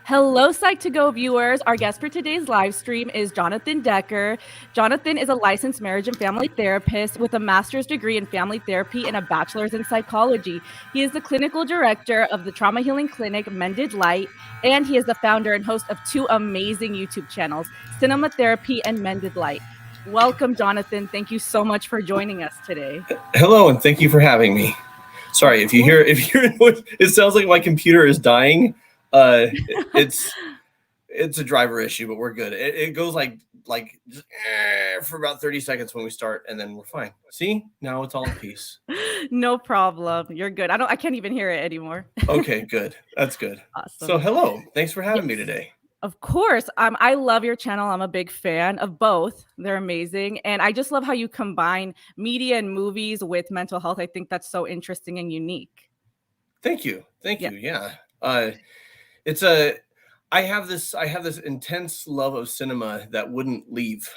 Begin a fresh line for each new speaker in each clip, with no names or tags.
Hello, Psych2Go viewers. Our guest for today's live stream is Jonathan Decker. Jonathan is a licensed marriage and family therapist with a master's degree in family therapy and a bachelor's in psychology. He is the clinical director of the trauma healing clinic Mending Light, and he is the founder and host of two amazing YouTube channels, Cinema Therapy and Mending Light. Welcome, Jonathan. Thank you so much for joining us today.
Hello, and thank you for having me. Sorry, if you hear it sounds like my computer is dying. It's a driver issue, but we're good. It goes like just, for about 30 seconds when we start, and then we're fine. See, now it's all in peace.
No problem. You're good. I can't even hear it anymore.
Okay, good. That's good.
Awesome.
So hello, thanks for having me today.
Of course. I love your channel. I'm a big fan of both. They're amazing. And I just love how you combine media and movies with mental health. I think that's so interesting and unique.
Thank you. Yeah. I have this intense love of cinema that wouldn't leave.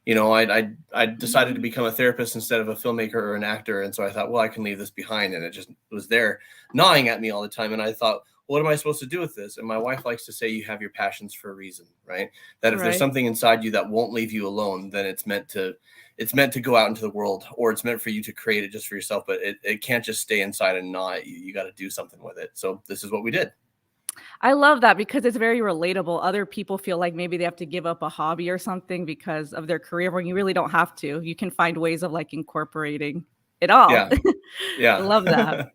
You know, I decided to become a therapist instead of a filmmaker or an actor. And so I thought, well, I can leave this behind. And it just was there gnawing at me all the time. And I thought, what am I supposed to do with this? And my wife likes to say, you have your passions for a reason, right? That if there's something inside you that won't leave you alone, then it's meant to go out into the world, or it's meant for you to create it just for yourself. But it can't just stay inside and gnaw at you. You got to do something with it. So this is what we did.
I love that because it's very relatable. Other people feel like maybe they have to give up a hobby or something because of their career, when you really don't have to. You can find ways of like incorporating it all.
Yeah.
I love that.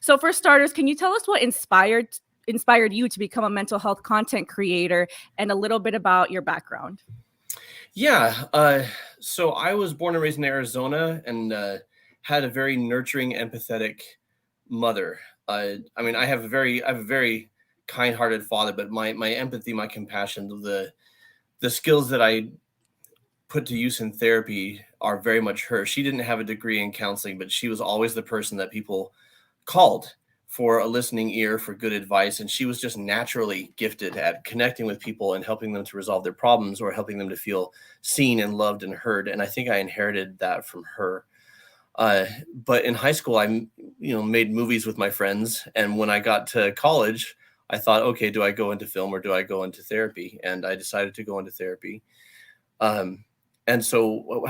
So for starters, can you tell us what inspired you to become a mental health content creator, and a little bit about your background?
Yeah. So I was born and raised in Arizona, and had a very nurturing, empathetic mother. I have a very kind-hearted father, but my empathy, my compassion, the skills that I put to use in therapy are very much her. She didn't have a degree in counseling, but she was always the person that people called for a listening ear, for good advice. And she was just naturally gifted at connecting with people and helping them to resolve their problems, or helping them to feel seen and loved and heard. And I think I inherited that from her. But in high school, I made movies with my friends. And when I got to college, I thought, okay, do I go into film or do I go into therapy? And I decided to go into therapy. And so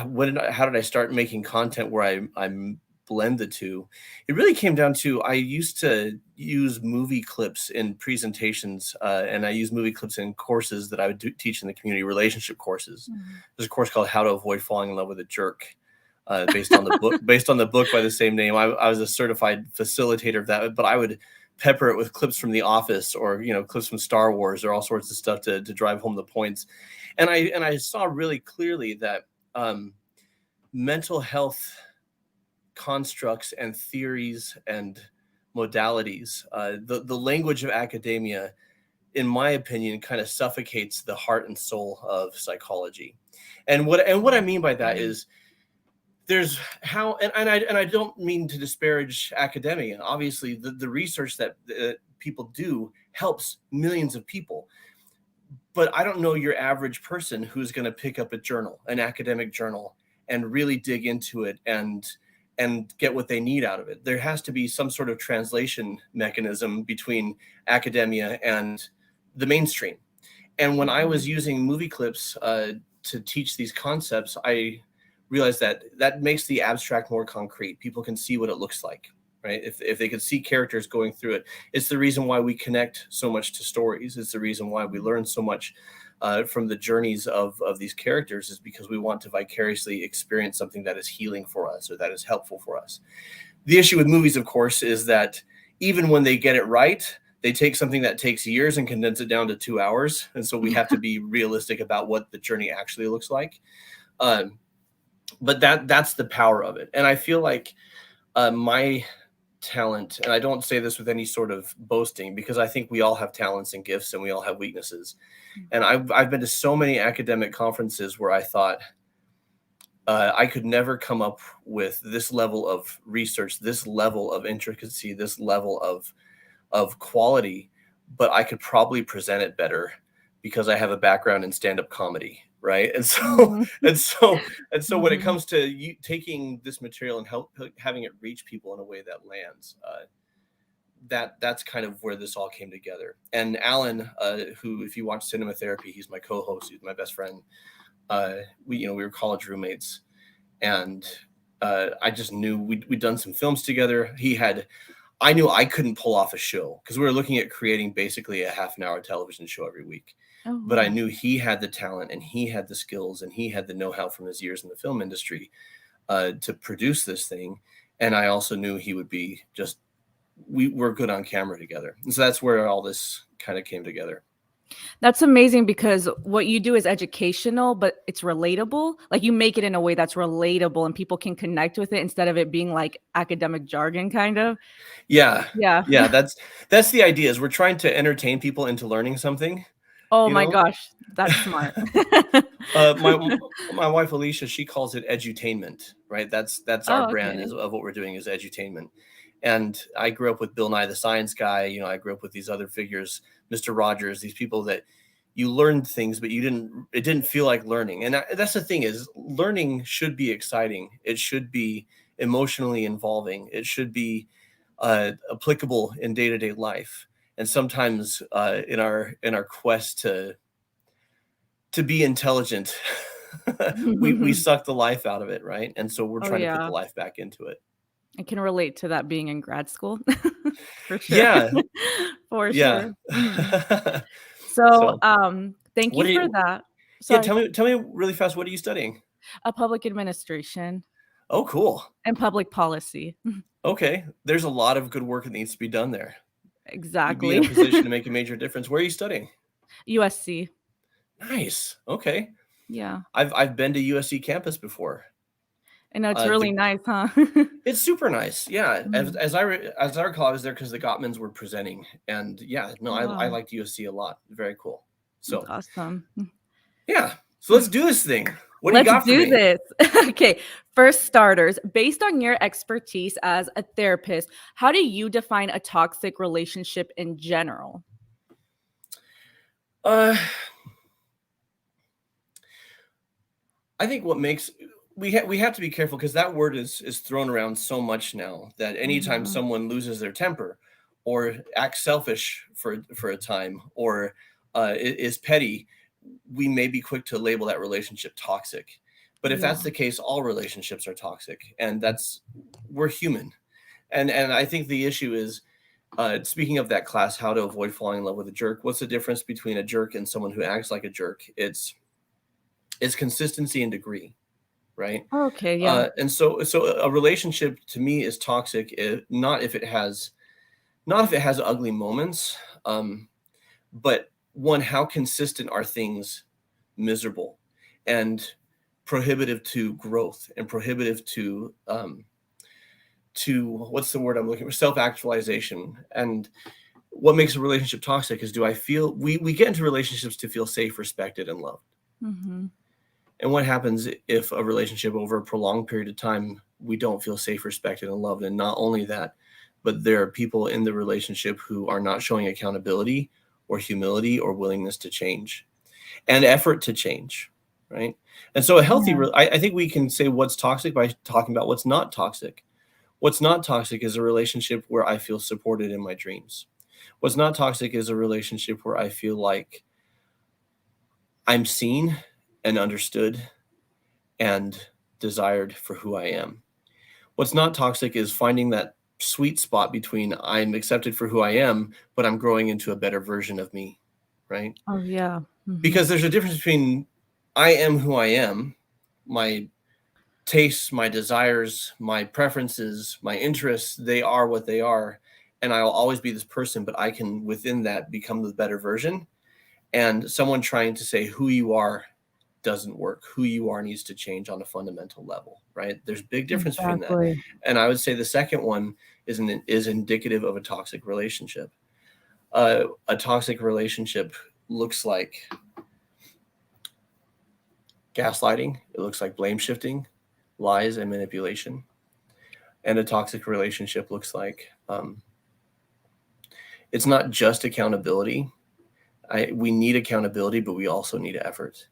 how did I start making content where I blend the two? It really came down to, I used to use movie clips in presentations, and I use movie clips in courses that I would teach in the community, relationship courses. There's a course called How to Avoid Falling in Love with a Jerk, based on the book by the same name. I was a certified facilitator of that, but I would pepper it with clips from The Office, or clips from Star Wars, or all sorts of stuff to drive home the points. And I saw really clearly that mental health constructs and theories and modalities, the language of academia, in my opinion, kind of suffocates the heart and soul of psychology. And what I mean by that is, there's how, and I don't mean to disparage academia. Obviously, the research that people do helps millions of people. But I don't know your average person who's going to pick up a journal, an academic journal, and really dig into it and get what they need out of it. There has to be some sort of translation mechanism between academia and the mainstream. And when I was using movie clips to teach these concepts, I realized that makes the abstract more concrete. People can see what it looks like, right? If they could see characters going through it. It's the reason why we connect so much to stories. It's the reason why we learn so much from the journeys of these characters, is because we want to vicariously experience something that is healing for us, or that is helpful for us. The issue with movies, of course, is that even when they get it right, they take something that takes years and condense it down to 2 hours. And so we have to be realistic about what the journey actually looks like. But that's the power of it. And I feel like my talent, and I don't say this with any sort of boasting, because I think we all have talents and gifts, and we all have weaknesses. And I've been to so many academic conferences where I thought I could never come up with this level of research, this level of intricacy, this level of quality, but I could probably present it better because I have a background in stand-up comedy. Right. And so when it comes to you taking this material and having it reach people in a way that lands, that's kind of where this all came together. And Alan, who, if you watch Cinema Therapy, he's my co-host, he's my best friend. We were college roommates, and I just knew we'd done some films together. I knew I couldn't pull off a show because we were looking at creating basically a half-an-hour television show every week.
Oh,
but I
wow.
knew he had the talent and he had the skills and he had the know-how from his years in the film industry to produce this thing. And I also knew he would be just, we were good on camera together. And so that's where all this kind of came together.
That's amazing because what you do is educational, but it's relatable. Like you make it in a way that's relatable and people can connect with it instead of it being like academic jargon kind of.
Yeah.
Yeah.
Yeah. That's the idea, is we're trying to entertain people into learning something.
Oh my gosh, that's smart.
My wife Alicia, she calls it edutainment, right? That's our brand of what we're doing is edutainment. And I grew up with Bill Nye the Science Guy. I grew up with these other figures, Mr. Rogers, these people that you learned things, but it didn't feel like learning. And that's the thing, is learning should be exciting. It should be emotionally involving. It should be applicable in day-to-day life. And sometimes in our quest to be intelligent, we suck the life out of it, right? And so we're trying to put the life back into it.
I can relate to that being in grad school. For sure.
Yeah.
For
Yeah.
sure. So thank you for that.
Sorry. Yeah, tell me really fast, what are you studying?
Public administration.
Oh, cool.
And public policy.
Okay. There's a lot of good work that needs to be done there.
Exactly.
You'd be in a position to make a major difference. Where are you studying?
USC.
Nice. Okay.
Yeah.
I've been to USC campus before.
And it's really nice, huh?
It's super nice. Yeah. Mm-hmm. As I recall, I was there because the Gottmans were presenting, and I liked USC a lot. Very cool. So
that's awesome.
Yeah. So let's do this thing. What do you got for me?
Let's do this. Okay. First starters, based on your expertise as a therapist, how do you define a toxic relationship in general?
I think what makes we have to be careful, because that word is thrown around so much now that anytime someone loses their temper or acts selfish for a time or is petty, we may be quick to label that relationship toxic. But if that's the case, all relationships are toxic, and we're human. And I think the issue is, speaking of that class, How to Avoid Falling in Love with a Jerk, what's the difference between a jerk and someone who acts like a jerk? It's consistency and degree, right?
Okay, yeah.
And so a relationship to me is toxic not if it has ugly moments, but one, how consistent are things miserable and prohibitive to growth and prohibitive to what's the word I'm looking for? Self-actualization. And what makes a relationship toxic is, do I feel we get into relationships to feel safe, respected, and loved.
Mm-hmm.
And what happens if a relationship over a prolonged period of time, we don't feel safe, respected, and loved? And not only that, but there are people in the relationship who are not showing accountability or humility or willingness to change and effort to change, right? And so a healthy, I think we can say what's toxic by talking about what's not toxic. What's not toxic is a relationship where I feel supported in my dreams. What's not toxic is a relationship where I feel like I'm seen and understood and desired for who I am. What's not toxic is finding that sweet spot between I'm accepted for who I am, but I'm growing into a better version of me, right?
Oh, yeah.
Mm-hmm. Because there's a difference between I am who I am, my tastes, my desires, my preferences, my interests, they are what they are. And I'll always be this person, but I can, within that, become the better version. And someone trying to say who you are doesn't work. Who you are needs to change on a fundamental level, right? There's a big difference between that. And I would say the second one is indicative of a toxic relationship. A toxic relationship looks like gaslighting. It looks like blame shifting, lies, and manipulation. And a toxic relationship looks like it's not just accountability. We need accountability, but we also need effort.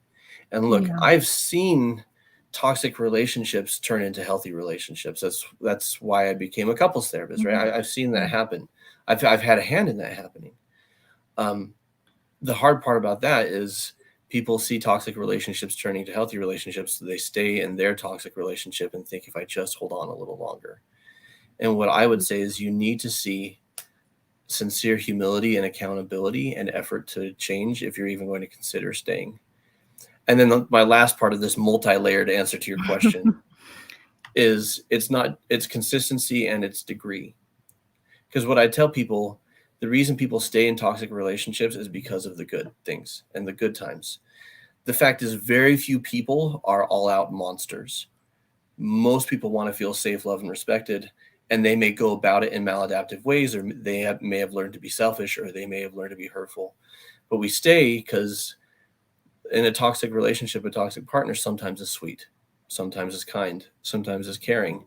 And look, I've seen toxic relationships turn into healthy relationships. That's why I became a couples therapist, right? I've seen that happen. I've had a hand in that happening. The hard part about that is people see toxic relationships turning to healthy relationships, so they stay in their toxic relationship and think, if I just hold on a little longer. And what I would say is you need to see sincere humility and accountability and effort to change if you're even going to consider staying. And then my last part of this multi-layered answer to your question is it's consistency and it's degree. Because what I tell people, the reason people stay in toxic relationships is because of the good things and the good times. The fact is, very few people are all out monsters. Most people want to feel safe, loved, and respected, and they may go about it in maladaptive ways, or may have learned to be selfish, or they may have learned to be hurtful. But we stay because in a toxic relationship, a toxic partner sometimes is sweet, sometimes is kind, sometimes is caring.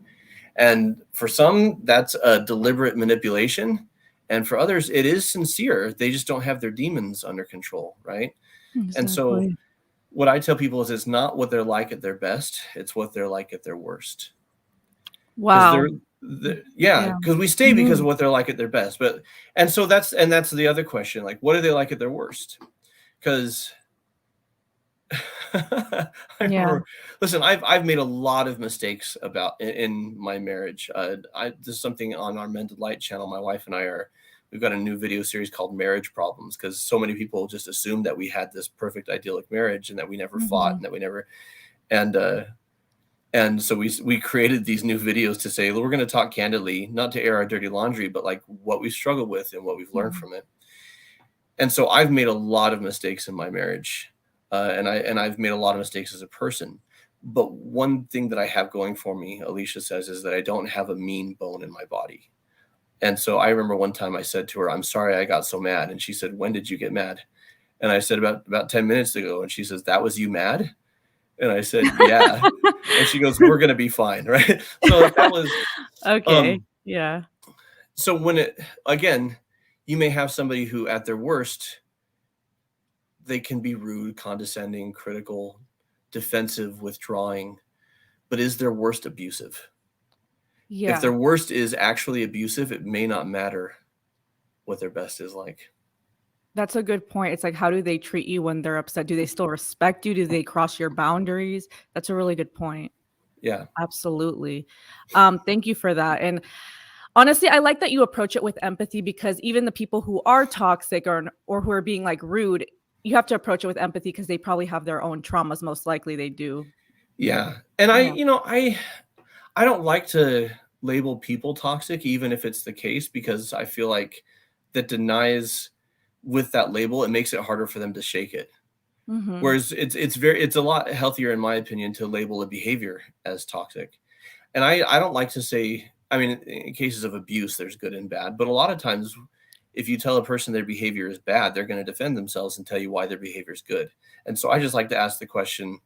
And for some, that's a deliberate manipulation. And for others, it is sincere. They just don't have their demons under control, right?
Exactly.
And so what I tell people is it's not what they're like at their best, it's what they're like at their worst.
Wow.
Because we stay because of what they're like at their best. And that's the other question. Like, what are they like at their worst? Because listen, I've made a lot of mistakes in my marriage. This is something on our Mending Light channel. My wife and I we've got a new video series called Marriage Problems, because so many people just assume that we had this perfect idyllic marriage and that we never fought and that we never, and so we created these new videos to say, we're going to talk candidly, not to air our dirty laundry, but like what we struggled with and what we've learned from it. And so I've made a lot of mistakes in my marriage. And I've made a lot of mistakes as a person. But one thing that I have going for me, Alicia says, is that I don't have a mean bone in my body. And so I remember one time I said to her, I'm sorry I got so mad. And she said, when did you get mad? And I said, about 10 minutes ago. And she says, that was you mad? And I said, yeah. And she goes, we're going to be fine. Right. So that was
okay. Yeah.
So again, you may have somebody who at their worst, they can be rude, condescending, critical, defensive, withdrawing, but is their worst abusive?
Yeah.
If their worst is actually abusive, it may not matter what their best is like.
That's a good point. It's like, how do they treat you when they're upset? Do they still respect you? Do they cross your boundaries? That's a really good point.
Yeah.
Absolutely. Thank you for that. And honestly, I like that you approach it with empathy, because even the people who are toxic or who are being like rude, you have to approach it with empathy because they probably have their own traumas. Most likely they do.
Yeah. And I don't like to label people toxic, even if it's the case, because I feel like that denies with that label, it makes it harder for them to shake it. Whereas it's a lot healthier, in my opinion, to label a behavior as toxic. And I don't like to say, I mean, in cases of abuse, there's good and bad, but a lot of times if you tell a person their behavior is bad, they're going to defend themselves and tell you why their behavior is good. And so I just like to ask the question,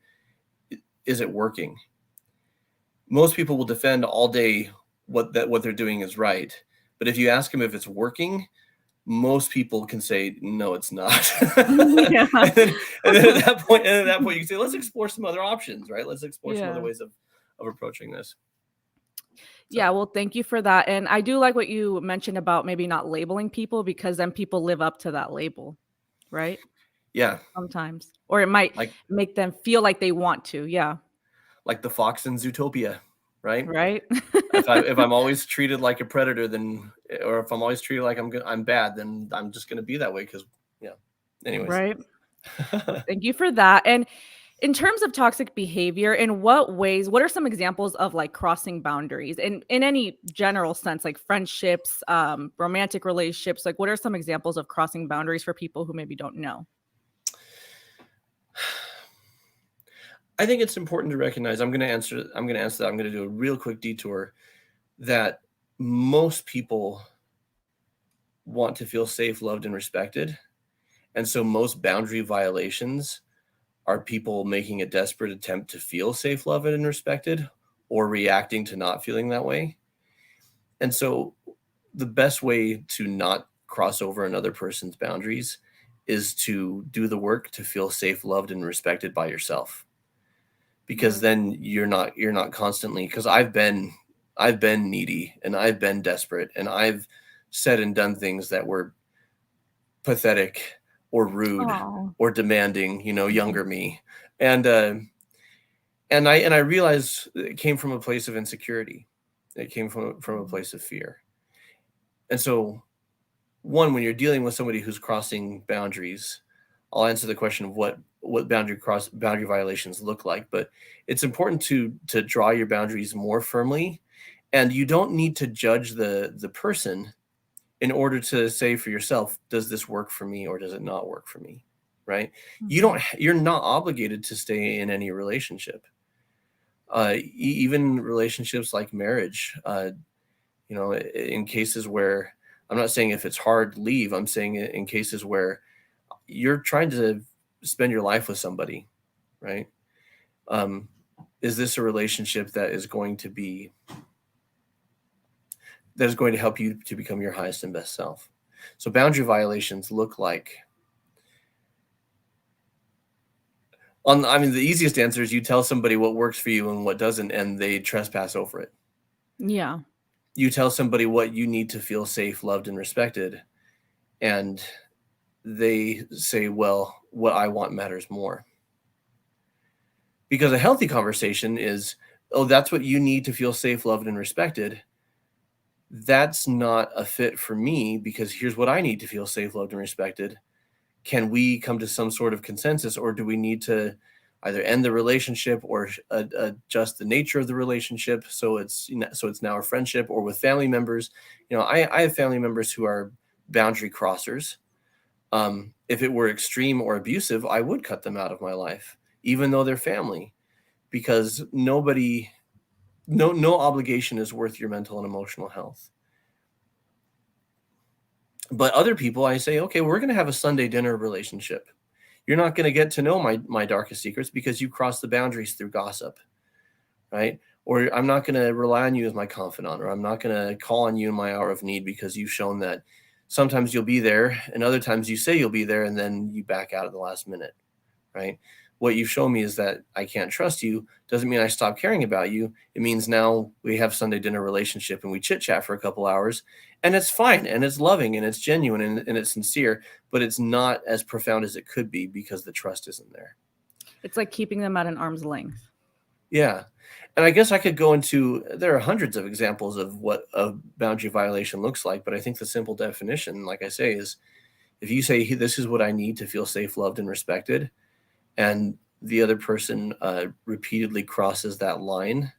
is it working? Most people will defend all day what they're doing is right. But if you ask them if it's working, most people can say, no, it's not. and then at that point, you can say, let's explore some other options, right? Let's explore some other ways of approaching this.
Yeah, well, thank you for that. And I do like what you mentioned about maybe not labeling people, because then people live up to that label, right?
Yeah.
Sometimes. Or it might make them feel like they want to. Yeah.
Like the fox in Zootopia, right?
Right.
if I'm always treated like a predator, or if I'm always treated like I'm bad, then I'm just going to be that way because, anyways.
Right. Well, thank you for that. And in terms of toxic behavior, in what are some examples of like crossing boundaries in any general sense, like friendships, romantic relationships? Like, what are some examples of crossing boundaries for people who maybe don't know?
I think it's important to recognize, I'm going to answer that. I'm going to do a real quick detour, that most people want to feel safe, loved, and respected. And so most boundary violations are people making a desperate attempt to feel safe, loved, and respected, or reacting to not feeling that way. And so the best way to not cross over another person's boundaries is to do the work to feel safe, loved, and respected by yourself. Because then you're not constantly, because I've been needy and I've been desperate and I've said and done things that were pathetic or rude
Oh.
or demanding, younger me. And I realized it came from a place of insecurity. It came from a place of fear. And so, one, when you're dealing with somebody who's crossing boundaries, I'll answer the question of what boundary violations look like. But it's important to draw your boundaries more firmly, and you don't need to judge the person in order to say for yourself, does this work for me or does it not work for me? Right? You're not obligated to stay in any relationship. Even relationships like marriage, in cases where, I'm not saying if it's hard, leave. I'm saying in cases where you're trying to spend your life with somebody, right? Is this a relationship that is going to help you to become your highest and best self? So boundary violations look like, the easiest answer is you tell somebody what works for you and what doesn't, and they trespass over it.
Yeah.
You tell somebody what you need to feel safe, loved, and respected, and they say, well, what I want matters more. Because a healthy conversation is, oh, that's what you need to feel safe, loved, and respected. That's not a fit for me, because here's what I need to feel safe, loved, and respected. Can we come to some sort of consensus, or do we need to either end the relationship or adjust the nature of the relationship so it's now a friendship? Or with family members, I have family members who are boundary crossers. If it were extreme or abusive, I would cut them out of my life, even though they're family, because no obligation is worth your mental and emotional health. But other people, I say, okay, we're going to have a Sunday dinner relationship. You're not going to get to know my darkest secrets because you crossed the boundaries through gossip, right? Or I'm not going to rely on you as my confidant, or I'm not going to call on you in my hour of need because you've shown that sometimes you'll be there and other times you say you'll be there and then you back out at the last minute, right? What you've shown me is that I can't trust you. Doesn't mean I stop caring about you. It means now we have Sunday dinner relationship and we chit chat for a couple hours, and it's fine and it's loving and it's genuine and it's sincere, but it's not as profound as it could be because the trust isn't there.
It's like keeping them at an arm's length.
Yeah. And I guess I could go into, there are hundreds of examples of what a boundary violation looks like, but I think the simple definition, like I say, is if you say, this is what I need to feel safe, loved, and respected, and the other person repeatedly crosses that line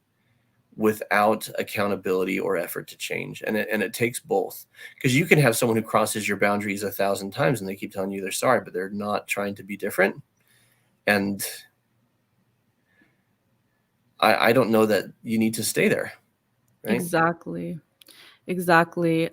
without accountability or effort to change. And it takes both, because you can have someone who crosses your boundaries 1,000 times and they keep telling you they're sorry, but they're not trying to be different. And I don't know that you need to stay there. Right?
Exactly.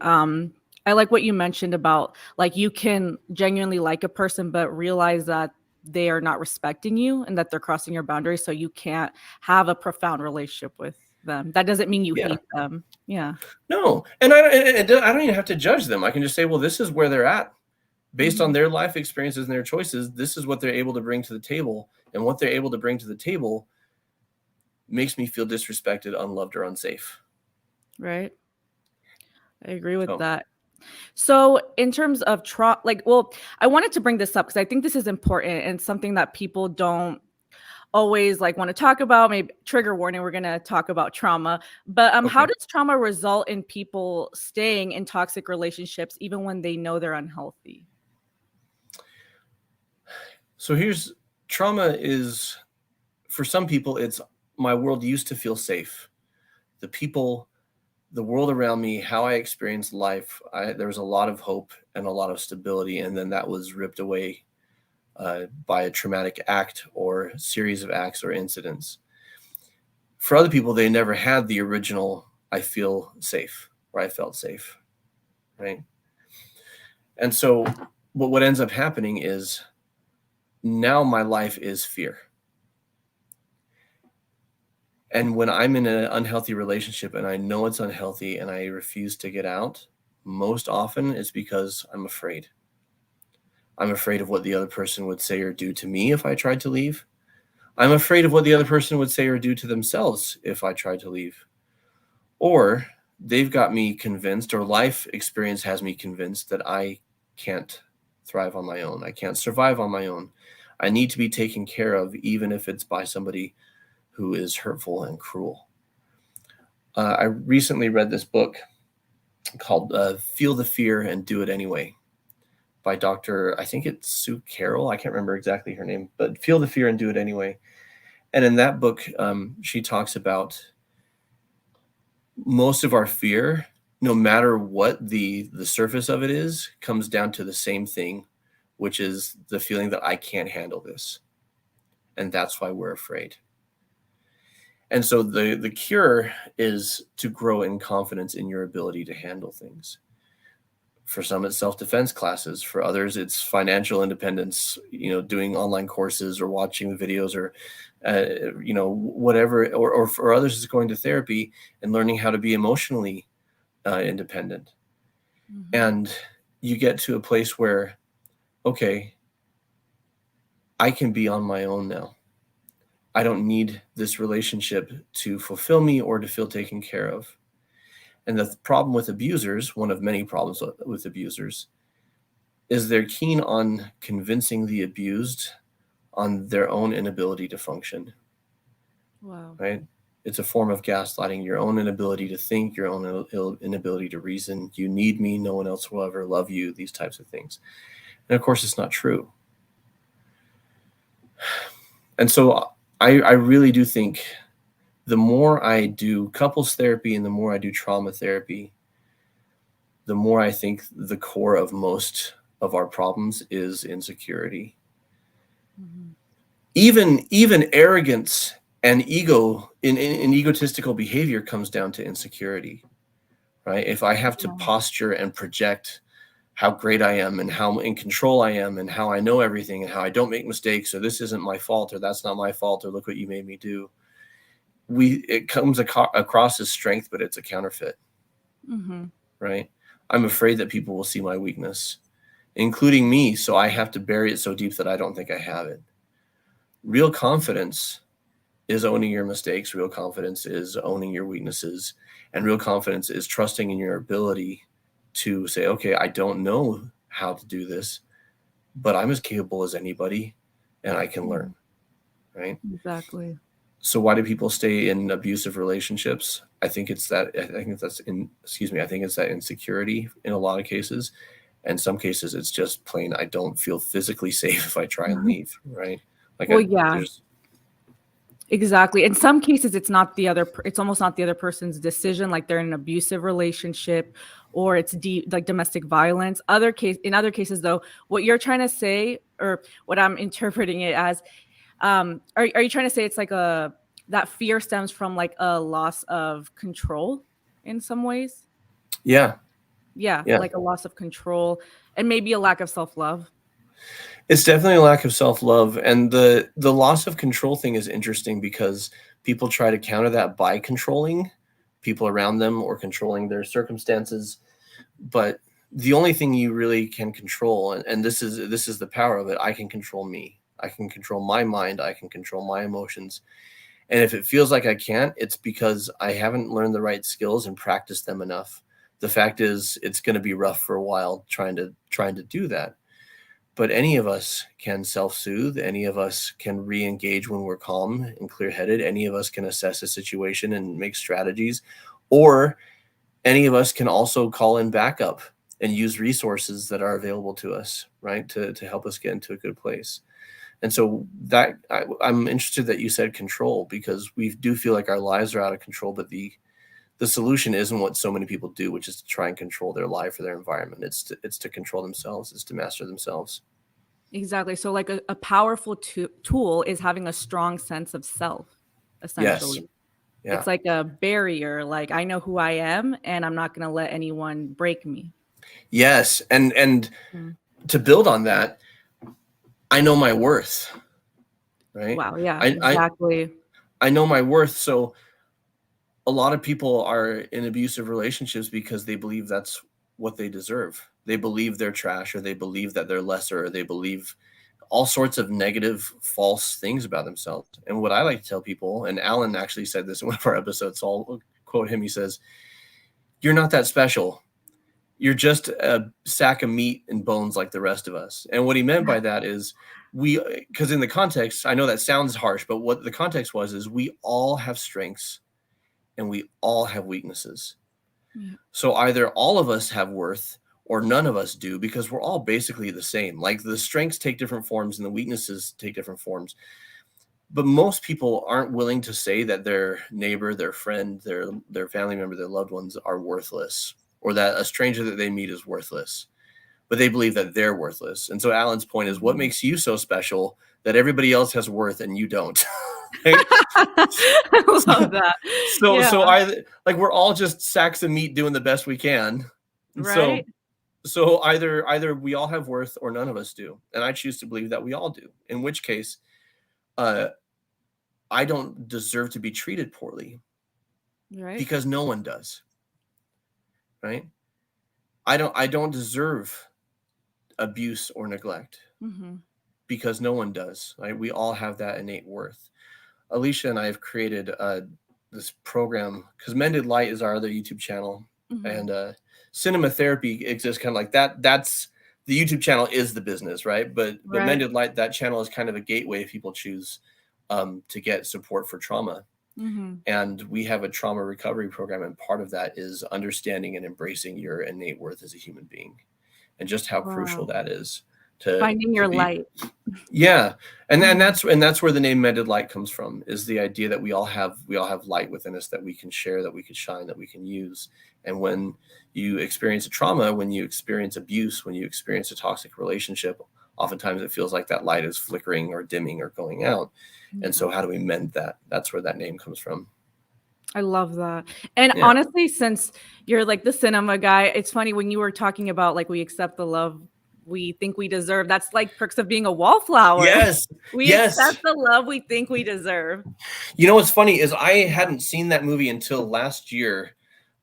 I like what you mentioned about, like, you can genuinely like a person, but realize that they are not respecting you and that they're crossing your boundaries. So you can't have a profound relationship with them. That doesn't mean you hate them. Yeah.
No. And I don't even have to judge them. I can just say, well, this is where they're at based on their life experiences and their choices. This is what they're able to bring to the table. And what they're able to bring to the table makes me feel disrespected, unloved, or unsafe.
Right. I agree with that. So in terms of trauma, I wanted to bring this up because I think this is important and something that people don't always want to talk about. Maybe trigger warning, we're going to talk about trauma. But how does trauma result in people staying in toxic relationships even when they know they're unhealthy?
So trauma is, for some people, it's my world used to feel safe. The world around me, how I experienced life, there was a lot of hope and a lot of stability, and then that was ripped away by a traumatic act or series of acts or incidents. For other people, they never had the original I feel safe, or I felt safe, right? And so what ends up happening is now my life is fear. And when I'm in an unhealthy relationship and I know it's unhealthy and I refuse to get out, most often it's because I'm afraid. I'm afraid of what the other person would say or do to me if I tried to leave. I'm afraid of what the other person would say or do to themselves if I tried to leave. Or they've got me convinced, or life experience has me convinced, that I can't thrive on my own. I can't survive on my own. I need to be taken care of, even if it's by somebody who is hurtful and cruel. I recently read this book called Feel the Fear and Do It Anyway by Dr. I think it's Sue Carroll. I can't remember exactly her name, but Feel the Fear and Do It Anyway. And in that book, she talks about most of our fear, no matter what the surface of it is, comes down to the same thing, which is the feeling that I can't handle this. And that's why we're afraid. And so the cure is to grow in confidence in your ability to handle things. For some, it's self-defense classes. For others, it's financial independence, doing online courses or watching the videos, or whatever. Or for others, it's going to therapy and learning how to be emotionally independent. Mm-hmm. And you get to a place where, okay, I can be on my own now. I don't need this relationship to fulfill me or to feel taken care of. And the problem with abusers, one of many problems with abusers, is they're keen on convincing the abused on their own inability to function.
Wow.
Right? It's a form of gaslighting, your own inability to think, your own inability to reason. You need me, no one else will ever love you, these types of things. And of course, it's not true. And so I really do think the more I do couples therapy and the more I do trauma therapy, the more I think the core of most of our problems is insecurity. Mm-hmm. Even arrogance and ego in egotistical behavior comes down to insecurity, right? If I have to posture and project how great I am and how in control I am and how I know everything and how I don't make mistakes, or this isn't my fault, or that's not my fault, or look what you made me do. It comes across as strength, but it's a counterfeit. Mm-hmm. Right? I'm afraid that people will see my weakness, including me, so I have to bury it so deep that I don't think I have it. Real confidence is owning your mistakes. Real confidence is owning your weaknesses. And real confidence is trusting in your ability to say, okay, I don't know how to do this, but I'm as capable as anybody and I can learn. Right?
Exactly.
So why do people stay in abusive relationships? I think it's that insecurity in a lot of cases. In some cases, it's just plain, I don't feel physically safe if I try and leave, right?
Exactly. In some cases, it's almost not the other person's decision. Like they're in an abusive relationship, or it's like domestic violence. In other cases, though, what you're trying to say, or what I'm interpreting it as, are you trying to say it's like that fear stems from like a loss of control in some ways?
Yeah.
Like a loss of control and maybe a lack of self-love.
It's definitely a lack of self-love. And the loss of control thing is interesting because people try to counter that by controlling people around them or controlling their circumstances. But the only thing you really can control, and this is the power of it, I can control me. I can control my mind. I can control my emotions. And if it feels like I can't, it's because I haven't learned the right skills and practiced them enough. The fact is, it's going to be rough for a while trying to do that. But any of us can self-soothe. Any of us can re-engage when we're calm and clear-headed. Any of us can assess a situation and make strategies. Or any of us can also call in backup and use resources that are available to us, right, to help us get into a good place. And so that I'm interested that you said control, because we do feel like our lives are out of control, but the solution isn't what so many people do, which is to try and control their life or their environment. It's to control themselves. It's to master themselves.
Exactly. So like a powerful tool is having a strong sense of self, essentially. Yes. Yeah. It's like a barrier. Like I know who I am and I'm not going to let anyone break me.
Yes. And to build on that, I know my worth, right?
Wow. Yeah, exactly.
I know my worth. So a lot of people are in abusive relationships because they believe that's what they deserve. They believe they're trash, or they believe that they're lesser, or they believe all sorts of negative, false things about themselves. And what I like to tell people, and Alan actually said this in one of our episodes, so I'll quote him. He says, you're not that special. You're just a sack of meat and bones like the rest of us. And what he meant by that is because in the context, I know that sounds harsh, but what the context was is we all have strengths and we all have weaknesses.
Yeah.
So either all of us have worth or none of us do, because we're all basically the same. Like the strengths take different forms and the weaknesses take different forms. But most people aren't willing to say that their neighbor, their friend, their family member, their loved ones are worthless, or that a stranger that they meet is worthless. But they believe that they're worthless. And so Alan's point is, what makes you so special that everybody else has worth and you don't? Right?
I love that.
So I like we're all just sacks of meat doing the best we can. And
Right.
so either we all have worth or none of us do. And I choose to believe that we all do. In which case, I don't deserve to be treated poorly.
Right.
Because no one does. Right? I don't deserve abuse or neglect.
Mm-hmm.
Because no one does. Right? We all have that innate worth. Alicia and I have created this program because Mending Light is our other YouTube channel, and Cinema Therapy exists kind of like that. That's the YouTube channel is the business, right? But Mending Light, that channel is kind of a gateway if people choose to get support for trauma. And we have a trauma recovery program, and part of that is understanding and embracing your innate worth as a human being, and just how crucial that is to
finding your light.
Yeah, and that's where the name Mended Light comes from. Is the idea that we all have light within us that we can share, that we can shine, that we can use. And when you experience a trauma, when you experience abuse, when you experience a toxic relationship, oftentimes it feels like that light is flickering or dimming or going out. And so how do we mend that? That's where that name comes from.
I love that. And honestly, since you're like the cinema guy, it's funny when you were talking about like we accept the love we think we deserve. That's like perks of being a wallflower.
Yes.
We accept the love we think we deserve.
You know what's funny is I hadn't seen that movie until last year,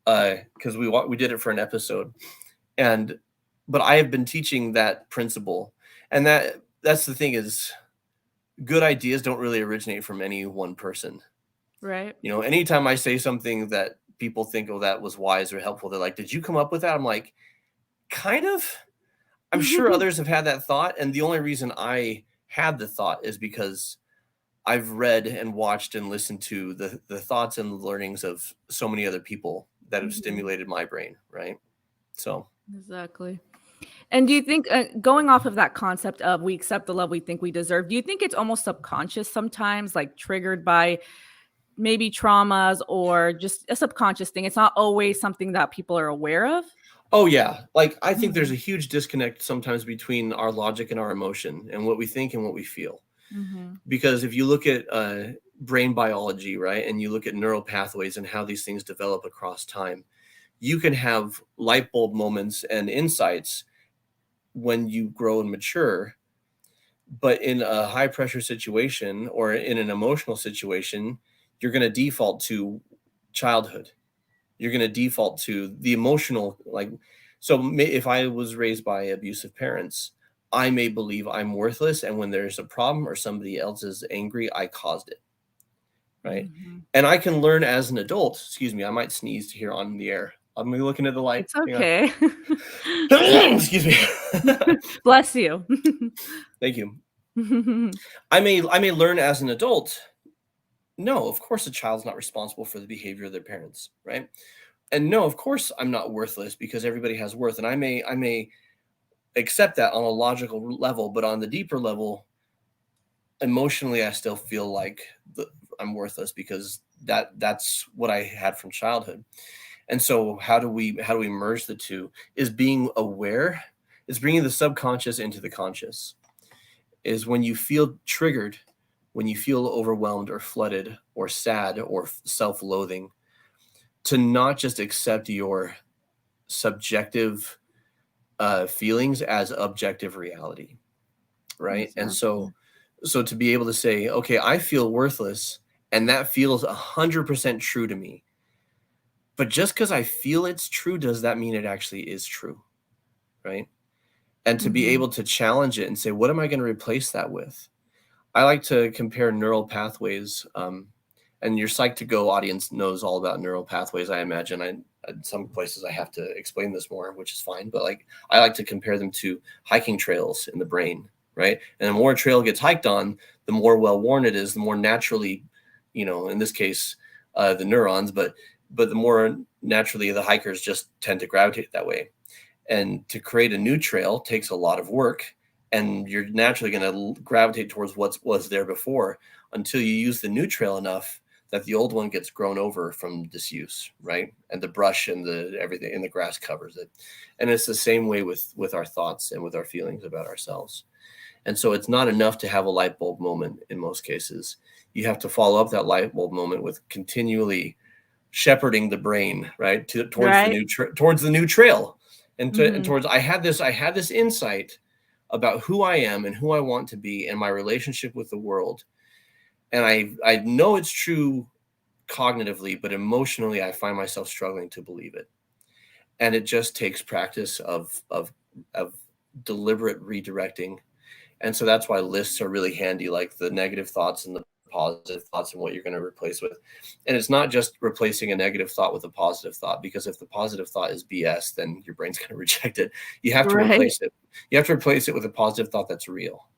because we did it for an episode, but I have been teaching that principle, and that's the thing is, good ideas don't really originate from any one person.
Right.
You know, anytime I say something that people think, oh, that was wise or helpful, they're like, did you come up with that? I'm like, kind of. I'm sure others have had that thought. And the only reason I had the thought is because I've read and watched and listened to the thoughts and learnings of so many other people that have stimulated my brain. Right. So.
Exactly. And do you think, going off of that concept of we accept the love we think we deserve, do you think it's almost subconscious sometimes, like triggered by maybe traumas or just a subconscious thing? It's not always something that people are aware of.
Oh, yeah. Like, I think there's a huge disconnect sometimes between our logic and our emotion and what we think and what we feel. Because if you look at brain biology, right, and you look at neural pathways and how these things develop across time, you can have light bulb moments and insights when you grow and mature. But in a high pressure situation or in an emotional situation, you're going to default to childhood. You're going to default to the emotional, like, so if I was raised by abusive parents, I may believe I'm worthless. And when there's a problem or somebody else is angry, I caused it. Right. And I can learn as an adult, excuse me, I might sneeze here on the air. I'm looking at the light.
It's okay.
Excuse me.
Bless you.
Thank you. I may learn as an adult. No, of course a child's not responsible for the behavior of their parents, right? And no, of course I'm not worthless because everybody has worth. And I may accept that on a logical level, but on the deeper level, emotionally, I still feel like I'm worthless because that's what I had from childhood. And so how do we merge the two? Is being aware, is bringing the subconscious into the conscious. Is when you feel triggered, when you feel overwhelmed or flooded or sad or self-loathing, to not just accept your subjective feelings as objective reality, right? Exactly. And so to be able to say, okay, I feel worthless, and that feels 100% true to me. But just because I feel it's true, does that mean it actually is true, right? And to be able to challenge it and say, what am I going to replace that with? I like to compare neural pathways, and and your Psych2Go audience knows all about neural pathways. I imagine in some places I have to explain this more, which is fine. But like, I like to compare them to hiking trails in the brain, right? And the more a trail gets hiked on, the more well-worn it is, the more naturally, in this case, the neurons, but the more naturally the hikers just tend to gravitate that way. And to create a new trail takes a lot of work, and you're naturally going to gravitate towards what was there before until you use the new trail enough that the old one gets grown over from disuse, right? And the brush and the everything in the grass covers it. And it's the same way with our thoughts and with our feelings about ourselves. And so it's not enough to have a light bulb moment in most cases. You have to follow up that light bulb moment with continually shepherding the brain, right, towards the new trail, and towards I had this insight about who I am and who I want to be and my relationship with the world. And I know it's true cognitively, but emotionally, I find myself struggling to believe it. And it just takes practice of deliberate redirecting. And so that's why lists are really handy, like the negative thoughts and the positive thoughts and what you're going to replace with. And it's not just replacing a negative thought with a positive thought, because if the positive thought is BS, then your brain's going to reject it. You have to replace it. You have to replace it with a positive thought that's real.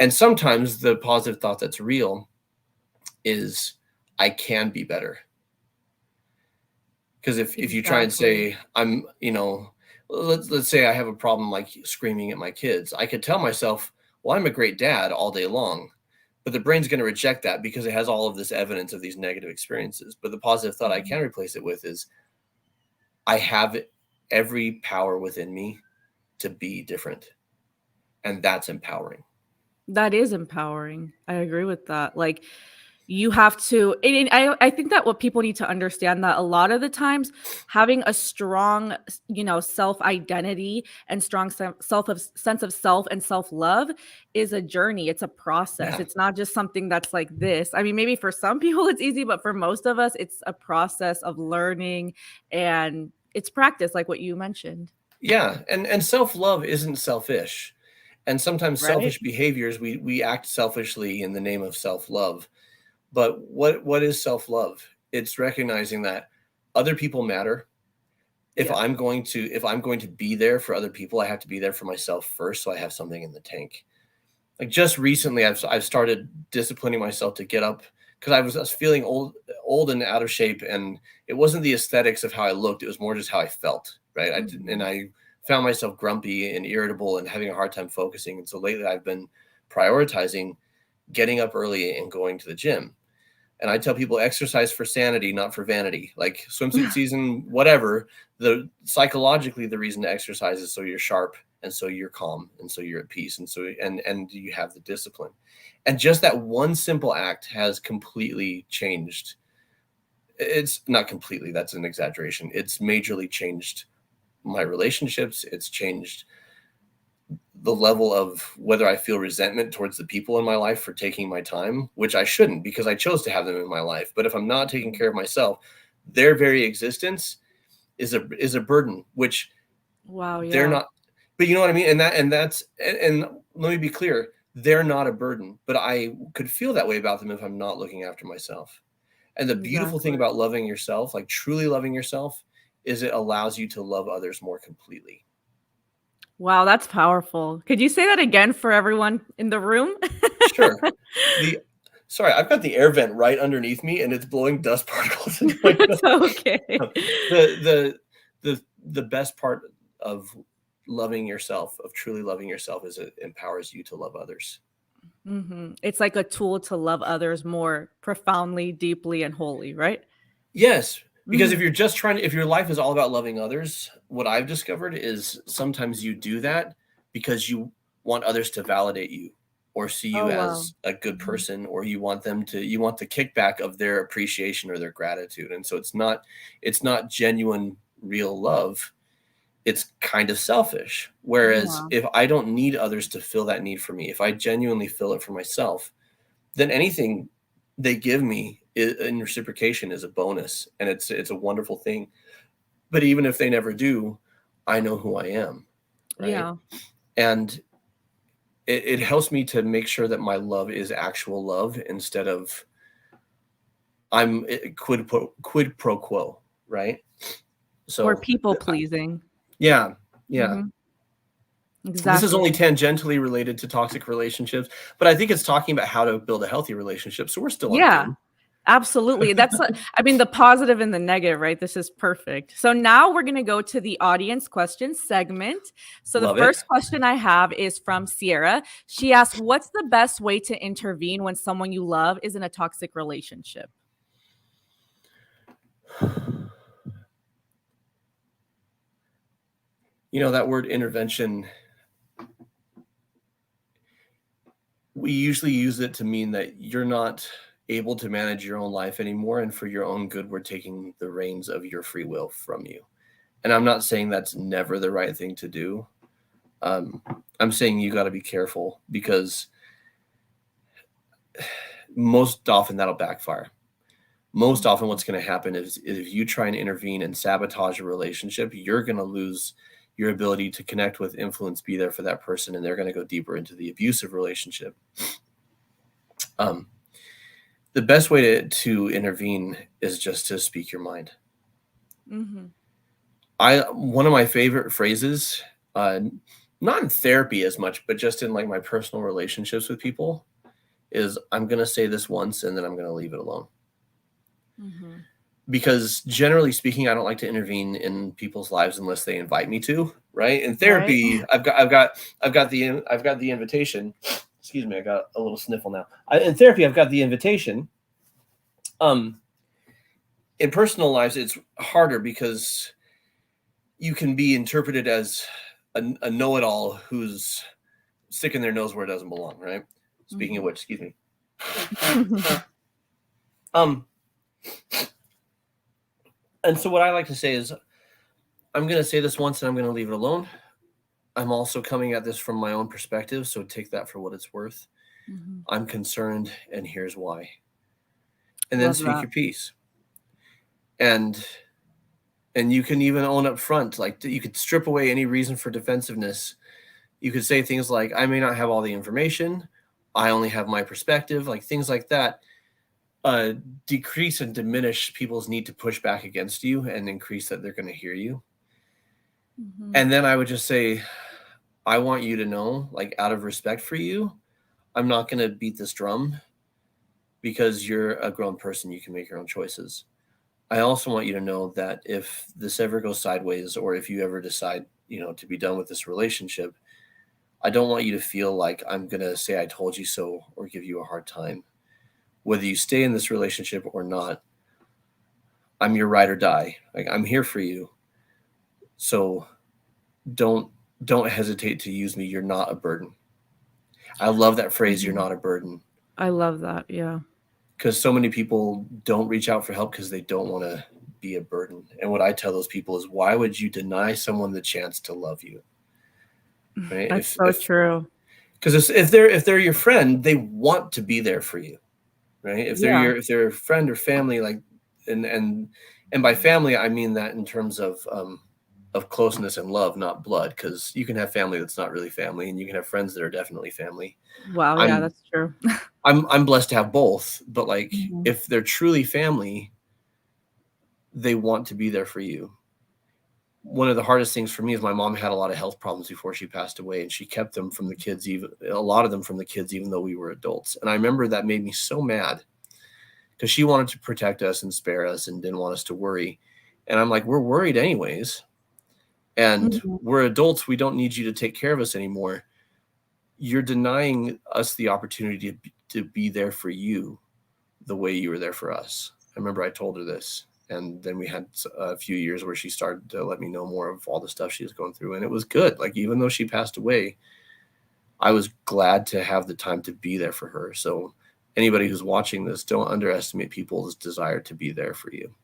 And sometimes the positive thought that's real is, I can be better. Because if you try and say, I'm, let's say I have a problem like screaming at my kids, I could tell myself, well, I'm a great dad all day long. But the brain's going to reject that because it has all of this evidence of these negative experiences. But the positive thought I can replace it with is, I have every power within me to be different. And that's empowering.
That is empowering. I agree with that. Like, you have to, and I think that what people need to understand, that a lot of the times having a strong, self-identity and strong sense of self and self-love is a journey. It's a process.
Yeah.
It's not just something that's like this. I mean, maybe for some people it's easy, but for most of us, it's a process of learning, and it's practice, like what you mentioned.
Yeah. And self-love isn't selfish. And sometimes
Right?
selfish behaviors, we act selfishly in the name of self-love. But what is self-love? It's recognizing that other people matter. If I'm going to be there for other people, I have to be there for myself first, so I have something in the tank. Like just recently, I've started disciplining myself to get up, because I was feeling old and out of shape, and it wasn't the aesthetics of how I looked; it was more just how I felt. Right? I found myself grumpy and irritable and having a hard time focusing. And so lately, I've been prioritizing getting up early and going to the gym. And I tell people, exercise for sanity, not for vanity. Like swimsuit season, whatever. Psychologically, the reason to exercise is so you're sharp, and so you're calm, and so you're at peace, and so and you have the discipline. And just that one simple act has completely changed. It's not completely, that's an exaggeration. It's majorly changed my relationships. It's changed the level of whether I feel resentment towards the people in my life for taking my time, which I shouldn't, because I chose to have them in my life. But if I'm not taking care of myself, their very existence is a burden, which they're not. But you know what I mean? And let me be clear, they're not a burden, but I could feel that way about them if I'm not looking after myself. And the beautiful thing about loving yourself, like truly loving yourself, is it allows you to love others more completely.
Wow, that's powerful. Could you say that again for everyone in the room?
Sure. Sorry, I've got the air vent right underneath me, and it's blowing dust particles into my nose.
Okay.
The best part of loving yourself, of truly loving yourself, is it empowers you to love others.
It's like a tool to love others more profoundly, deeply, and wholly, right?
Yes, because if your life is all about loving others, what I've discovered is sometimes you do that because you want others to validate you or see you as a good person, or you want the kickback of their appreciation or their gratitude. And so it's not genuine, real love. It's kind of selfish. Whereas if I don't need others to fill that need for me, if I genuinely fill it for myself, then anything they give me in reciprocation is a bonus, and it's a wonderful thing. But even if they never do, I know who I am, right?
Yeah.
And it helps me to make sure that my love is actual love instead of I'm quid pro quo, right? So
or people pleasing.
yeah. This is
Exactly.
only tangentially related to toxic relationships, but I think it's talking about how to build a healthy relationship. So we're still on
Yeah.
theme.
Absolutely. That's, I mean, the positive and the negative, right? This is perfect. So now we're going to go to the audience questions segment. So the
Love
first
it.
question I have is from Sierra. She asked, what's the best way to intervene when someone you love is in a toxic relationship?
That word intervention, we usually use it to mean that you're not able to manage your own life anymore, and for your own good, we're taking the reins of your free will from you. And I'm not saying that's never the right thing to do. I'm saying you got to be careful, because most often that'll backfire. Most often what's going to happen is if you try and intervene and sabotage a relationship, you're going to lose your ability to connect with, influence, be there for that person, and they're going to go deeper into the abusive relationship. The best way to intervene is just to speak your mind. One of my favorite phrases, not in therapy as much, but just in like my personal relationships with people, is I'm going to say this once and then I'm going to leave it alone. Because generally speaking, I don't like to intervene in people's lives unless they invite me to. Right? In therapy, right. I've got the invitation. Excuse me, I got a little sniffle now. In therapy, I've got the invitation. In personal lives, it's harder because you can be interpreted as a know-it-all who's sticking their nose where it doesn't belong. Right? Speaking of which, excuse me. And so what I like to say is, I'm going to say this once and I'm going to leave it alone. I'm also coming at this from my own perspective, so take that for what it's worth. I'm concerned, and here's why. And then speak your piece. And you can even own up front. Like, you could strip away any reason for defensiveness. You could say things like, I may not have all the information. I only have my perspective. Like, things like that decrease and diminish people's need to push back against you, and increase that they're going to hear you. And then I would just say, I want you to know, like, out of respect for you, I'm not going to beat this drum, because you're a grown person. You can make your own choices. I also want you to know that if this ever goes sideways, or if you ever decide, to be done with this relationship, I don't want you to feel like I'm going to say I told you so or give you a hard time. Whether you stay in this relationship or not, I'm your ride or die. Like, I'm here for you. So don't hesitate to use me. You're not a burden. I love that phrase, you're not a burden.
I love that, yeah.
Because so many people don't reach out for help because they don't want to be a burden. And what I tell those people is, why would you deny someone the chance to love you? Right?
That's so true.
Because if they're your friend, they want to be there for you, right? If they're a friend or family, like, and by family I mean that in terms of closeness and love, not blood. Because you can have family that's not really family, and you can have friends that are definitely family.
Wow, yeah, that's true.
I'm blessed to have both, but like, if they're truly family, they want to be there for you. One of the hardest things for me is my mom had a lot of health problems before she passed away, and she kept them from the kids, even a lot of them from the kids, even though we were adults. And I remember that made me so mad, because she wanted to protect us and spare us and didn't want us to worry. And I'm like, we're worried anyways. And we're adults. We don't need you to take care of us anymore. You're denying us the opportunity to be there for you the way you were there for us. I remember I told her this, and then we had a few years where she started to let me know more of all the stuff she was going through, and it was good. Like, even though she passed away, I was glad to have the time to be there for her. So anybody who's watching this, don't underestimate people's desire to be there for you.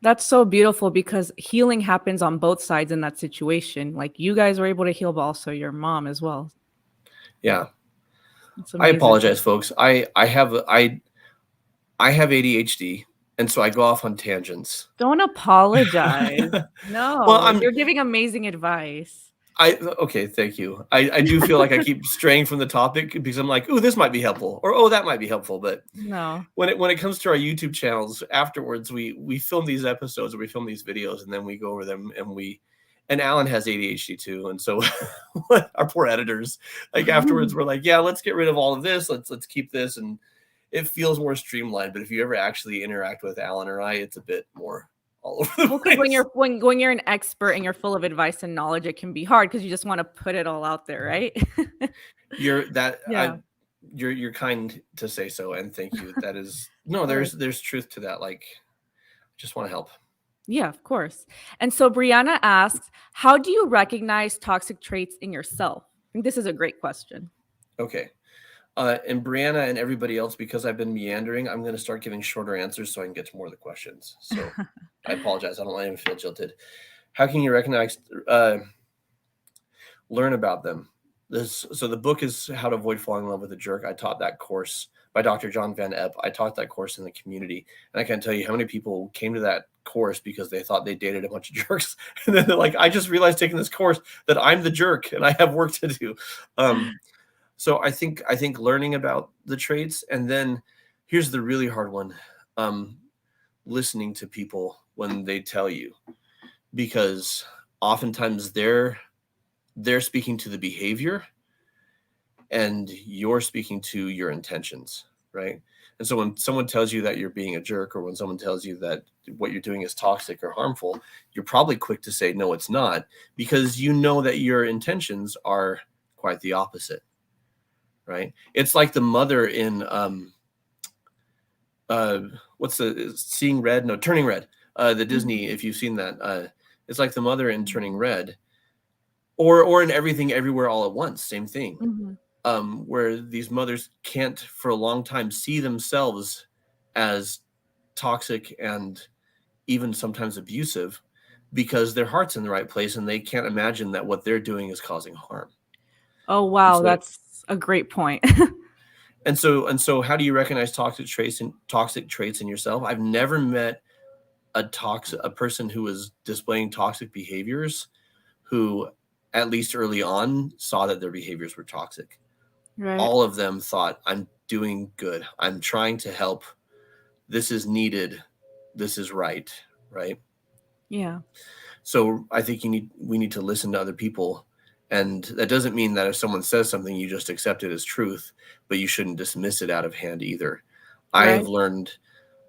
That's so beautiful, because healing happens on both sides in that situation. Like, you guys were able to heal, but also your mom as well.
Yeah. I apologize, folks. I have ADHD, and so I go off on tangents.
Don't apologize. No, well, you're giving amazing advice.
Okay, thank you. I do feel like I keep straying from the topic because I'm like, oh, this might be helpful, or oh, that might be helpful. But
No.
when it comes to our YouTube channels, afterwards we film these episodes or we film these videos and then we go over them and Alan has ADHD too, and so our poor editors, like afterwards we're like, yeah, let's get rid of all of this, let's keep this, and it feels more streamlined. But if you ever actually interact with Alan or I, it's a bit more all over the
Well, because
place.
when you're an expert and you're full of advice and knowledge, it can be hard because you just want to put it all out there, right?
Yeah. You're kind to say so, and thank you. That is no, there's truth to that. Like, just want to help.
Yeah, of course. And so Brianna asks, how do you recognize toxic traits in yourself? I think this is a great question.
Okay. And Brianna and everybody else, because I've been meandering, I'm going to start giving shorter answers so I can get to more of the questions. So I apologize. I don't want anyone to feel jilted. How can you recognize, learn about them? So the book is How to Avoid Falling in Love with a Jerk. I taught that course by Dr. John Van Epp. I taught that course in the community. And I can't tell you how many people came to that course because they thought they dated a bunch of jerks. And then they're like, I just realized taking this course that I'm the jerk and I have work to do. So I think learning about the traits, and then here's the really hard one, listening to people when they tell you, because oftentimes they're speaking to the behavior and you're speaking to your intentions, right? And so when someone tells you that you're being a jerk, or when someone tells you that what you're doing is toxic or harmful, you're probably quick to say, no, it's not, because you know that your intentions are quite the opposite. Right? It's like the mother in what's the Seeing Red? No, Turning Red. The Disney, if you've seen that, it's like the mother in Turning Red, or in Everything Everywhere All at Once, same thing. Where these mothers can't for a long time see themselves as toxic and even sometimes abusive because their heart's in the right place and they can't imagine that what they're doing is causing harm.
Oh, wow. That's a great point.
And so how do you recognize toxic traits in yourself? I've never met a person who was displaying toxic behaviors who, at least early on, saw that their behaviors were toxic. Right. All of them thought, I'm doing good. I'm trying to help. This is needed. This is right. Right?
Yeah.
So I think we need to listen to other people. And that doesn't mean that if someone says something, you just accept it as truth, but you shouldn't dismiss it out of hand either. Right.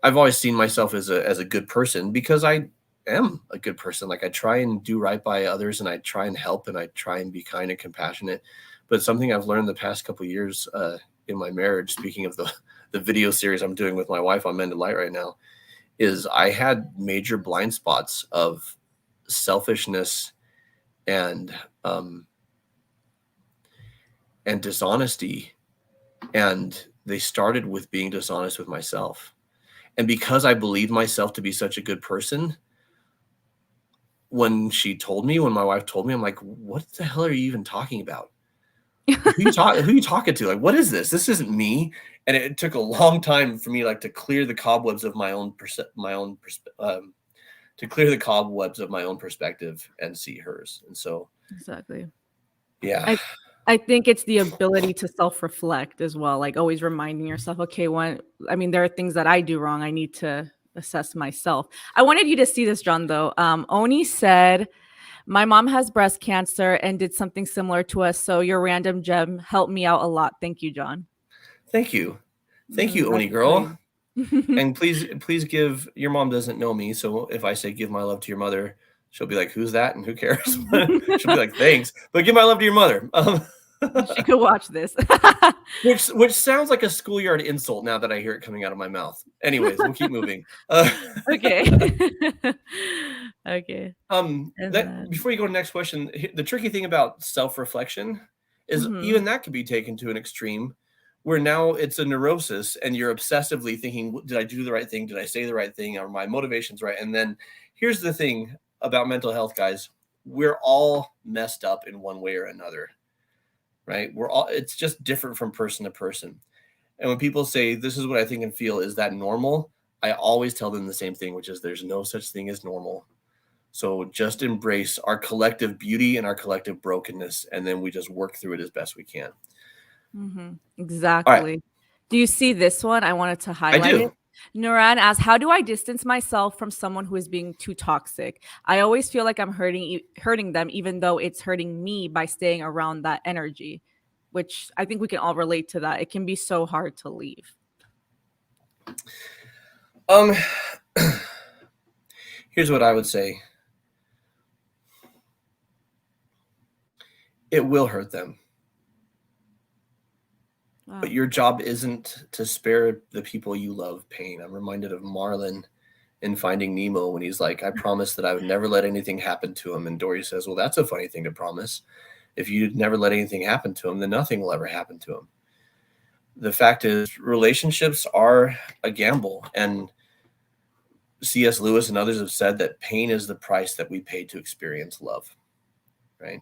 I've always seen myself as a good person because I am a good person. Like, I try and do right by others, and I try and help, and I try and be kind and compassionate. But something I've learned the past couple of years in my marriage, speaking of the video series I'm doing with my wife on Mending Light right now, is I had major blind spots of selfishness and dishonesty, and they started with being dishonest with myself. And because I believed myself to be such a good person, when my wife told me, I'm like, what the hell are you even talking about? Who are you talking to? Like, what is this? This isn't me. And it took a long time for me, like, to clear the cobwebs of my own perspective and see hers. And so,
exactly.
Yeah.
I think it's the ability to self-reflect as well, like always reminding yourself, okay, there are things that I do wrong. I need to assess myself. I wanted you to see this, John, though. Oni said, my mom has breast cancer and did something similar to us. So your random gem helped me out a lot. Thank you, John.
Thank you. Thank you, Oni girl. And please give, your mom doesn't know me. So if I say give my love to your mother, she'll be like, who's that? And who cares? She'll be like, thanks, but give my love to your mother.
She could watch this.
which sounds like a schoolyard insult now that I hear it coming out of my mouth. Anyways, we'll keep moving.
Okay. Okay.
Before you go to the next question, the tricky thing about self-reflection is even that could be taken to an extreme where now it's a neurosis and you're obsessively thinking, did I do the right thing? Did I say the right thing? Are my motivations right? And then here's the thing about mental health, guys. We're all messed up in one way or another, right? It's just different from person to person. And when people say, this is what I think and feel, is that normal? I always tell them the same thing, which is there's no such thing as normal. So just embrace our collective beauty and our collective brokenness, and then we just work through it as best we can.
Exactly.
All right.
Do you see this one? I wanted to
I
highlight it.
do.
Nuran asks, how do I distance myself from someone who is being too toxic? I always feel like I'm hurting them, even though it's hurting me by staying around that energy, which I think we can all relate to that. It can be so hard to leave.
Here's what I would say. It will hurt them.
Wow.
But your job isn't to spare the people you love pain. I'm reminded of Marlin in Finding Nemo when he's like, I promised that I would never let anything happen to him. And Dory says, well, that's a funny thing to promise. If you never let anything happen to him, then nothing will ever happen to him. The fact is, relationships are a gamble. And C.S. Lewis and others have said that pain is the price that we pay to experience love, right?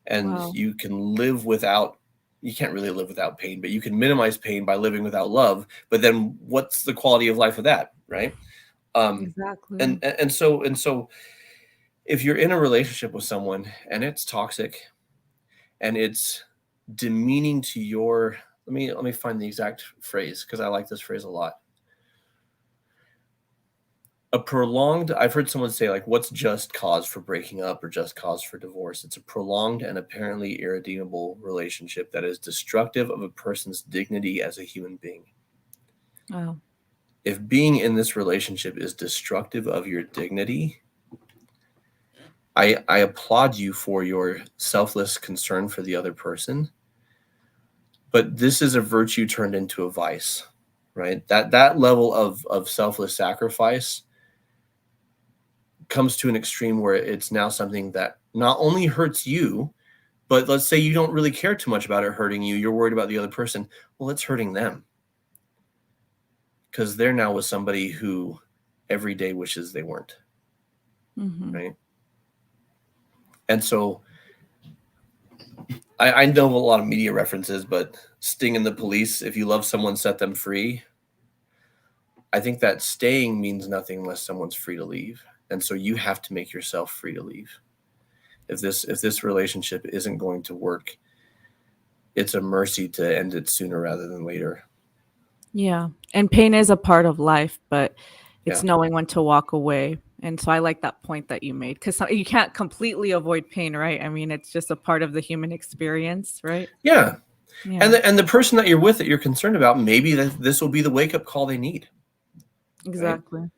And
Wow.
you can live without, you can't really live without pain, but you can minimize pain by living without love. But then what's the quality of life of that, right?
Exactly.
And so if you're in a relationship with someone and it's toxic and it's demeaning to your, let me find the exact phrase because I like this phrase a lot. I've heard someone say, like, what's just cause for breaking up or just cause for divorce? It's a prolonged and apparently irredeemable relationship that is destructive of a person's dignity as a human being.
Wow.
If being in this relationship is destructive of your dignity, I applaud you for your selfless concern for the other person, but this is a virtue turned into a vice, right? That level of selfless sacrifice comes to an extreme where it's now something that not only hurts you, but let's say you don't really care too much about it hurting you. You're worried about the other person. Well, it's hurting them because they're now with somebody who every day wishes they weren't, right? And so I know a lot of media references, but Sting and the Police, if you love someone, set them free. I think that staying means nothing unless someone's free to leave. And so you have to make yourself free to leave. If this relationship isn't going to work, it's a mercy to end it sooner rather than later.
Yeah. And pain is a part of life, but it's
Yeah.
knowing when to walk away. And so I like that point that you made because you can't completely avoid pain, right? I mean, it's just a part of the human experience, right?
Yeah.
Yeah,
And the person that you're with that you're concerned about, maybe this will be the wake up call they need, right?
exactly.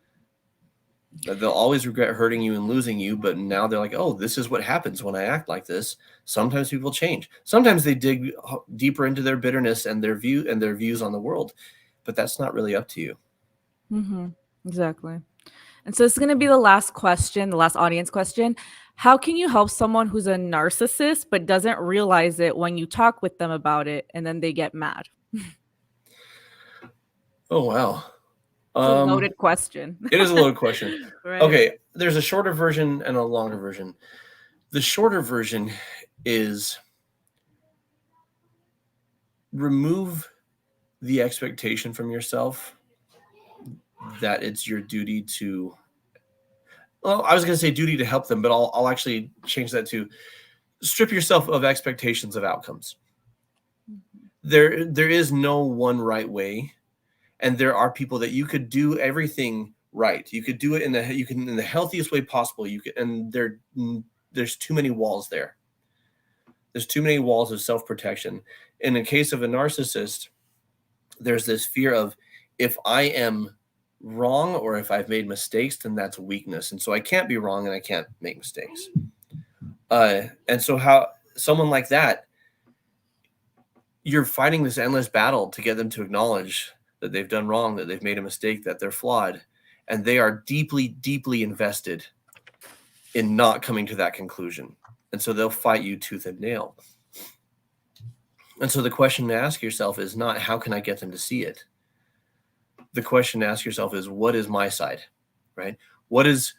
They'll always regret hurting you and losing you, but now they're like, oh, this is what happens when I act like this. Sometimes people change. Sometimes they dig deeper into their bitterness and their views on the world, but that's not really up to you.
Exactly. And so this is going to be the last question, the last audience question. How can you help someone who's a narcissist but doesn't realize it when you talk with them about it and then they get mad?
Oh, wow.
It's a loaded question.
It is a loaded question.
Right.
Okay, there's a shorter version and a longer version. The shorter version is remove the expectation from yourself that it's your duty to, well, I was going to say duty to help them, but I'll actually change that to strip yourself of expectations of outcomes. There is no one right way, and there are people that you could do everything right. You could do it in the healthiest way possible. You could, and there's too many walls there. There's too many walls of self-protection. In the case of a narcissist, there's this fear of, if I am wrong or if I've made mistakes, then that's weakness. And so I can't be wrong and I can't make mistakes. And so how someone like that, you're fighting this endless battle to get them to acknowledge that they've done wrong, that they've made a mistake, that they're flawed. And they are deeply, deeply invested in not coming to that conclusion. And so they'll fight you tooth and nail. And so the question to ask yourself is not, how can I get them to see it? The question to ask yourself is, what is my side, right? What is,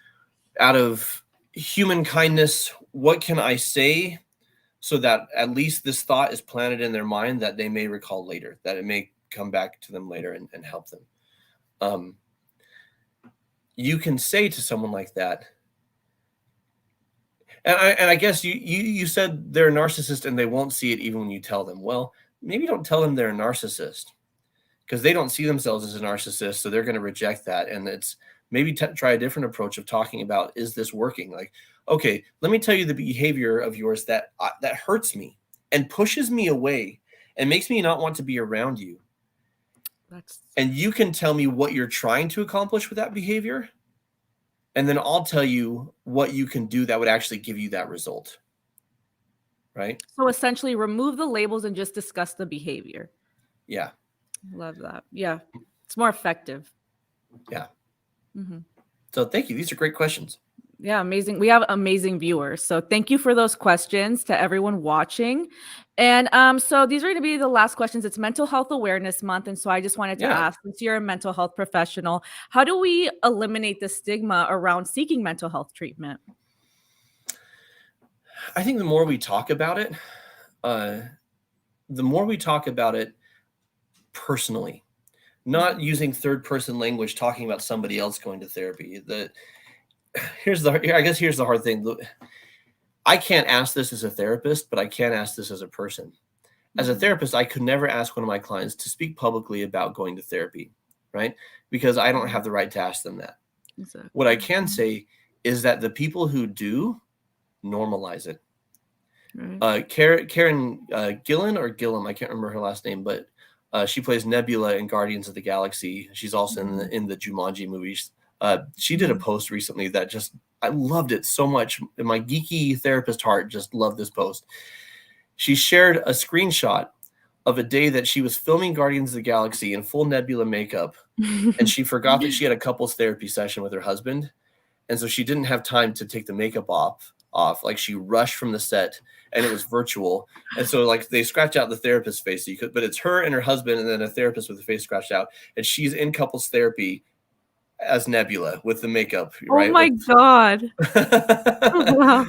out of human kindness, what can I say so that at least this thought is planted in their mind that they may recall later, that it may come back to them later and help them. You can say to someone like that, And I guess you said they're a narcissist and they won't see it even when you tell them. Well, maybe don't tell them they're a narcissist, because they don't see themselves as a narcissist, so they're going to reject that. And it's maybe try a different approach of talking about, is this working? Like, okay, let me tell you the behavior of yours that hurts me and pushes me away and makes me not want to be around you. And you can tell me what you're trying to accomplish with that behavior, and then I'll tell you what you can do that would actually give you that result. Right?
So essentially remove the labels and just discuss the behavior.
Yeah.
Love that. Yeah. It's more effective.
Yeah. So thank you. These are great questions.
Yeah, amazing. We have amazing viewers. So thank you for those questions to everyone watching. And so these are going to be the last questions. It's Mental Health Awareness Month. And so I just wanted to ask, since you're a mental health professional, how do we eliminate the stigma around seeking mental health treatment?
I think the more we talk about it, personally, not using third-person language, talking about somebody else going to therapy. Here's the hard thing. I can't ask this as a therapist, but I can ask this as a person. As a therapist, I could never ask one of my clients to speak publicly about going to therapy, right? Because I don't have the right to ask them that. Exactly. What I can say is that the people who do, normalize it. Right. Karen Gillan or Gillum, I can't remember her last name, but she plays Nebula in Guardians of the Galaxy. She's also in the Jumanji movies. She did a post recently that I loved it so much. My geeky therapist heart just loved this post. She shared a screenshot of a day that she was filming Guardians of the Galaxy in full Nebula makeup, and she forgot that she had a couples therapy session with her husband, and so she didn't have time to take the makeup off. Like, she rushed from the set, and it was virtual, and so like they scratch out the therapist's face, so but it's her and her husband, and then a therapist with the face scratched out, and she's in couples therapy as Nebula with the makeup. Right?
Oh my God! Wow.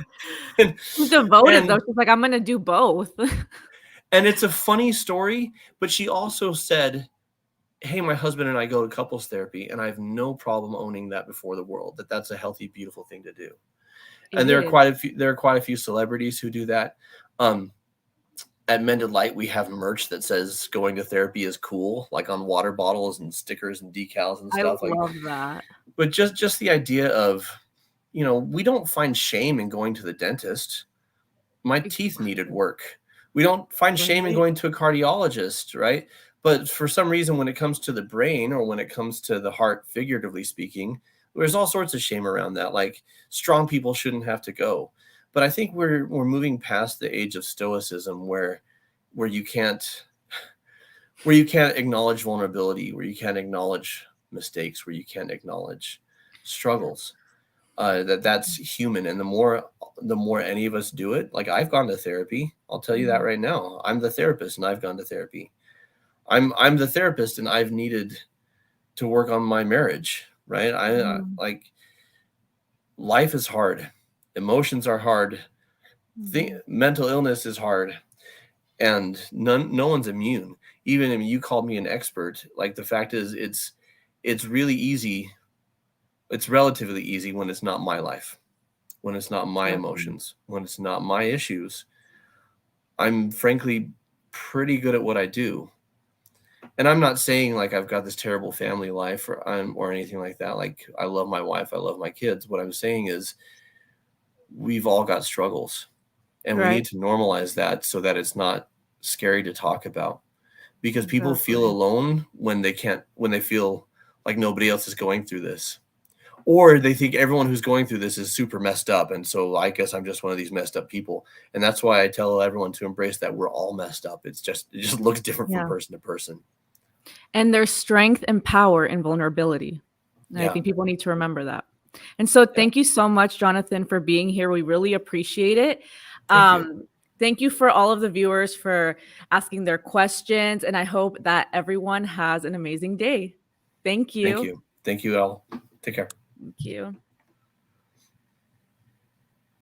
She's devoted though. She's like, I'm gonna do both.
And it's a funny story, but she also said, hey, my husband and I go to couples therapy, and I have no problem owning that before the world, that's a healthy, beautiful thing to do. And there are quite a few celebrities who do that. At Mending Light, we have merch that says going to therapy is cool, like on water bottles and stickers and decals and stuff.
I love that.
But just the idea of, we don't find shame in going to the dentist. My teeth needed work. We don't find shame in going to a cardiologist, right? But for some reason, when it comes to the brain or when it comes to the heart, figuratively speaking, there's all sorts of shame around that. Like, strong people shouldn't have to go. But I think we're moving past the age of stoicism where you can't acknowledge vulnerability, where you can't acknowledge mistakes, where you can't acknowledge struggles. That's human. And the more any of us do it, like, I've gone to therapy. I'll tell you that right now. I'm the therapist and I've gone to therapy. I'm the therapist and I've needed to work on my marriage, right? Like, life is hard. Emotions are hard. Mental illness is hard. And no one's immune. Even if you called me an expert, like, the fact is it's really easy. It's relatively easy when it's not my life, when it's not my emotions, when it's not my issues. I'm frankly pretty good at what I do. And I'm not saying like I've got this terrible family life or anything like that. Like, I love my wife, I love my kids. What I'm saying is we've all got struggles, and we need to normalize that so that it's not scary to talk about, because people feel alone when they feel like nobody else is going through this, or they think everyone who's going through this is super messed up. And so I guess I'm just one of these messed up people. And that's why I tell everyone to embrace that we're all messed up. It just looks different from person to person.
And there's strength and power in vulnerability. And I think people need to remember that. And so thank you so much, Jonathan, for being here. We really appreciate it. Thank you for all of the viewers for asking their questions. And I hope that everyone has an amazing day. Thank you.
Thank you. Thank you all. Take care.
Thank you.